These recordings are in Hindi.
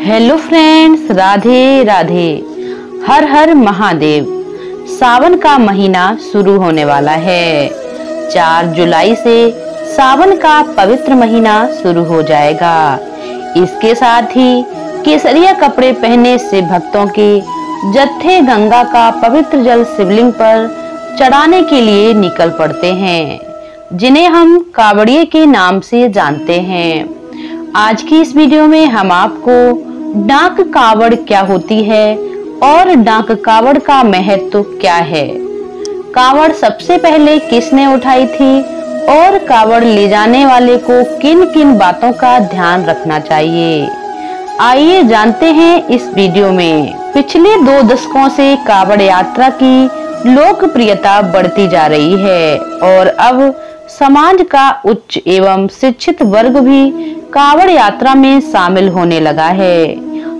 Hello friends, Radhe Radhe. हर हर महादेव। सावन का महीना शुरू होने वाला है। 4 जुलाई से सावन का पवित्र महीना शुरू हो जाएगा। इसके साथ ही केसरिया कपड़े पहने से भक्तों के जत्थे गंगा का पवित्र जल शिवलिंग पर चढ़ाने के लिए निकल पड़ते हैं, जिन्हें हम कावड़िए के नाम से जानते हैं। आज की इस वीडियो में हम आपको डाक कावड़ क्या होती है और डाक कावड़ का महत्व क्या है, कावड़ सबसे पहले किसने उठाई थी और कावड़ ले जाने वाले को किन किन बातों का ध्यान रखना चाहिए, आइए जानते हैं इस वीडियो में। पिछले 2 दशकों से कावड़ यात्रा की लोकप्रियता बढ़ती जा रही है और अब समाज का उच्च एवं शिक्षित वर्ग भी कावड़ यात्रा में शामिल होने लगा है।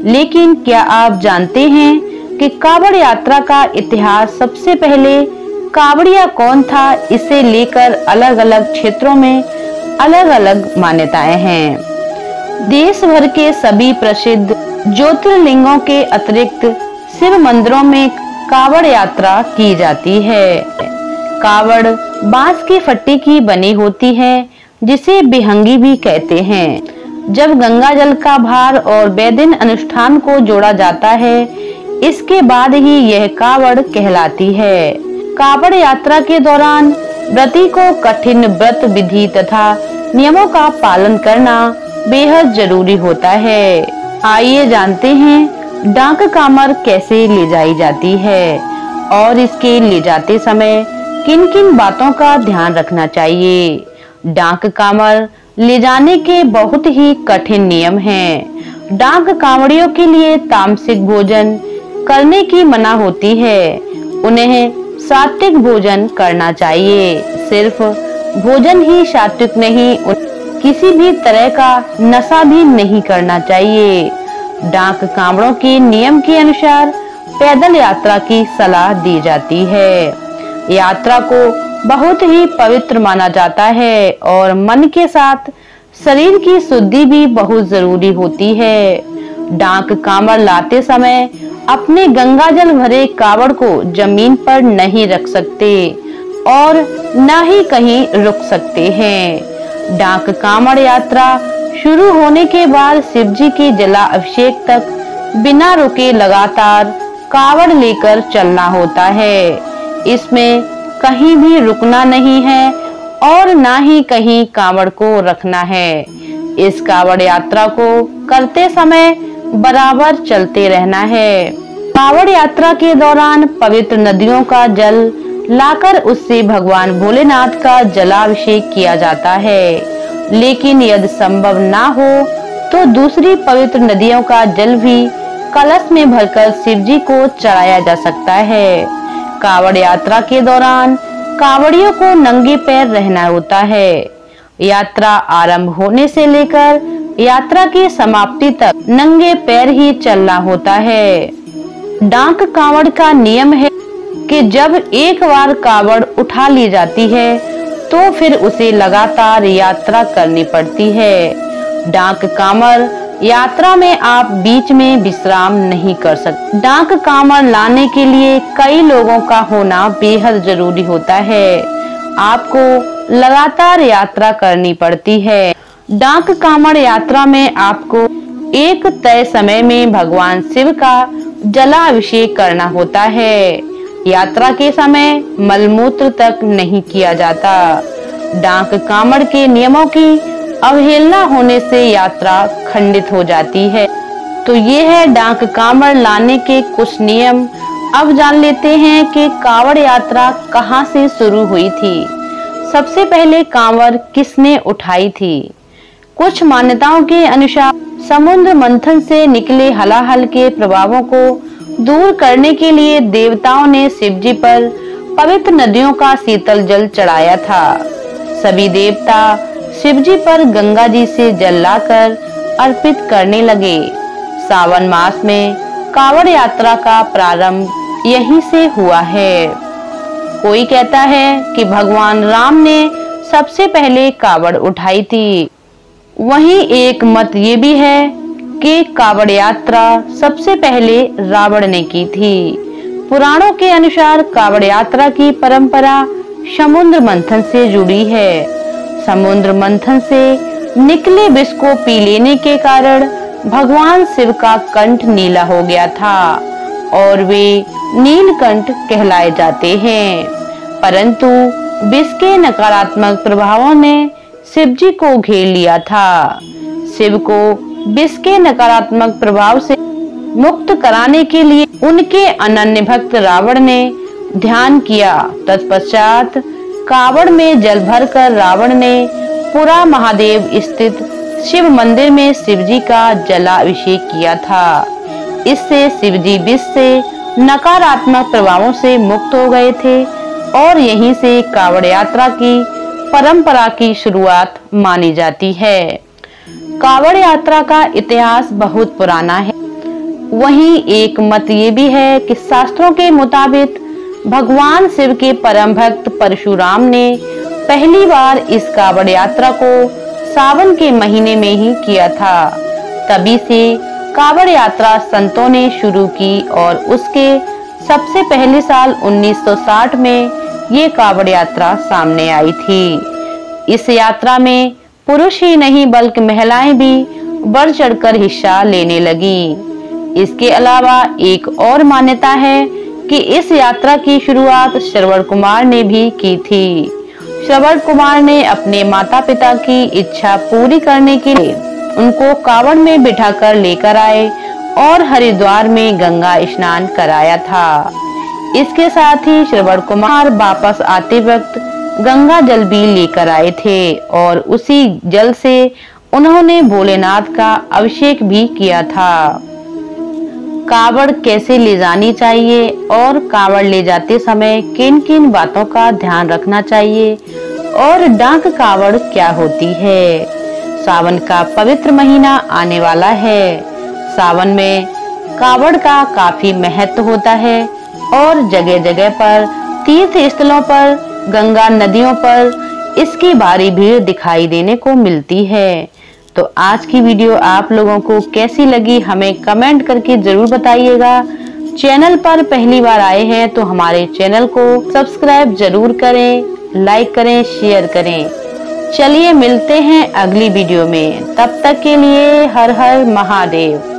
लेकिन क्या आप जानते हैं कि कावड़ यात्रा का इतिहास सबसे पहले कावड़िया कौन था? इसे लेकर अलग अलग क्षेत्रों में अलग अलग मान्यताएं हैं। देश भर के सभी प्रसिद्ध ज्योतिर्लिंगों के अतिरिक्त शिव मंदिरों में कावड़ यात्रा की जाती है। कावड़ बांस की फट्टी की बनी होती है, जिसे बिहंगी भी कहते हैं। जब गंगा जल का भार और वैदिक अनुष्ठान को जोड़ा जाता है, इसके बाद ही यह कावड़ कहलाती है। कावड़ यात्रा के दौरान व्रती को कठिन व्रत विधि तथा नियमों का पालन करना बेहद जरूरी होता है। आइए जानते हैं डाक कामर कैसे ले जाई जाती है और इसके ले जाते समय किन किन बातों का ध्यान रखना चाहिए। डाक कांवर ले जाने के बहुत ही कठिन नियम हैं। डाक कांवड़ियों के लिए तामसिक भोजन करने की मना होती है। उन्हें सात्विक भोजन करना चाहिए। सिर्फ भोजन ही सात्विक नहीं, किसी भी तरह का नशा भी नहीं करना चाहिए। डाक कांवड़ों के नियम के अनुसार पैदल यात्रा की सलाह दी जाती है। यात्रा को बहुत ही पवित्र माना जाता है और मन के साथ शरीर की शुद्धि भी बहुत जरूरी होती है। डाक कांवड़ लाते समय अपने गंगा जल भरे कावड़ को जमीन पर नहीं रख सकते और न ही कहीं रुक सकते हैं। डाक कांवड़ यात्रा शुरू होने के बाद शिवजी के जलाभिषेक तक बिना रुके लगातार कावड़ लेकर चलना होता है। इसमें कहीं भी रुकना नहीं है और ना ही कहीं कावड़ को रखना है। इस कावड़ यात्रा को करते समय बराबर चलते रहना है। कावड़ यात्रा के दौरान पवित्र नदियों का जल लाकर उससे भगवान भोलेनाथ का जलाभिषेक किया जाता है। लेकिन यदि संभव ना हो तो दूसरी पवित्र नदियों का जल भी कलश में भरकर शिवजी को चढ़ाया जा सकता है। कावड़ यात्रा के दौरान कावड़ियों को नंगे पैर रहना होता है। यात्रा आरंभ होने से लेकर यात्रा की समाप्ति तक नंगे पैर ही चलना होता है। डाक कावड़ का नियम है कि जब एक बार कावड़ उठा ली जाती है तो फिर उसे लगातार यात्रा करनी पड़ती है। डाक कांवर यात्रा में आप बीच में विश्राम नहीं कर सकते। डाक कांवर लाने के लिए कई लोगों का होना बेहद जरूरी होता है। आपको लगातार यात्रा करनी पड़ती है। डाक कांवर यात्रा में आपको एक तय समय में भगवान शिव का जलाभिषेक करना होता है। यात्रा के समय मलमूत्र तक नहीं किया जाता। डाक कांवर के नियमों की अवहेलना होने से यात्रा खंडित हो जाती है। तो ये है डाक कांवड़ लाने के कुछ नियम। अब जान लेते हैं कि कांवड़ यात्रा कहाँ से शुरू हुई थी। सबसे पहले कांवड़ किसने उठाई थी? कुछ मान्यताओं के अनुसार समुद्र मंथन से निकले हलाहल के प्रभावों को दूर करने के लिए देवताओं ने शिवजी पर पवित्र नदियों का शीतल जल चढ़ाया था। सभी देवता शिवजी पर गंगा जी से जल लाकर अर्पित करने लगे। सावन मास में कावड़ यात्रा का प्रारंभ यहीं से हुआ है। कोई कहता है कि भगवान राम ने सबसे पहले कावड़ उठाई थी। वहीं एक मत ये भी है कि कावड़ यात्रा सबसे पहले रावण ने की थी। पुराणों के अनुसार कावड़ यात्रा की परंपरा समुद्र मंथन से जुड़ी है। समुद्र मंथन से निकले विष को पी लेने के कारण भगवान शिव का कंठ नीला हो गया था और वे नीलकंठ कहलाए जाते हैं। परंतु विष के नकारात्मक प्रभावों ने शिव जी को घेर लिया था। शिव को विष के नकारात्मक प्रभाव से मुक्त कराने के लिए उनके अनन्य भक्त रावण ने ध्यान किया। तत्पश्चात कावड़ में जल भरकर रावण ने पुरा महादेव स्थित शिव मंदिर में शिव जी का जलाभिषेक किया था। इससे शिव जी विष से नकारात्मक प्रभावों से मुक्त हो गए थे और यहीं से कावड़ यात्रा की परंपरा की शुरुआत मानी जाती है। कावड़ यात्रा का इतिहास बहुत पुराना है। वहीं एक मत ये भी है कि शास्त्रों के मुताबिक भगवान शिव के परम भक्त परशुराम ने पहली बार इस कावड़ यात्रा को सावन के महीने में ही किया था। तभी से कावड़ यात्रा संतों ने शुरू की और उसके सबसे पहले साल 1960 में ये कावड़ यात्रा सामने आई थी। इस यात्रा में पुरुष ही नहीं बल्कि महिलाएं भी बढ़ चढ़कर हिस्सा लेने लगी। इसके अलावा एक और मान्यता है कि इस यात्रा की शुरुआत श्रवण कुमार ने भी की थी। श्रवण कुमार ने अपने माता पिता की इच्छा पूरी करने के लिए उनको कावड़ में बिठाकर लेकर आए और हरिद्वार में गंगा स्नान कराया था। इसके साथ ही श्रवण कुमार वापस आते वक्त गंगा जल भी लेकर आए थे और उसी जल से उन्होंने भोलेनाथ का अभिषेक भी किया था। कावड़ कैसे ले जानी चाहिए और कावड़ ले जाते समय किन किन बातों का ध्यान रखना चाहिए और डाक कावड़ क्या होती है। सावन का पवित्र महीना आने वाला है। सावन में कावड़ का काफी महत्व होता है और जगह जगह पर तीर्थ स्थलों पर, गंगा नदियों पर इसकी भारी भीड़ दिखाई देने को मिलती है। तो आज की वीडियो आप लोगों को कैसी लगी हमें कमेंट करके जरूर बताइएगा। चैनल पर पहली बार आए हैं तो हमारे चैनल को सब्सक्राइब जरूर करें, लाइक करें, शेयर करें। चलिए मिलते हैं अगली वीडियो में। तब तक के लिए हर हर महादेव।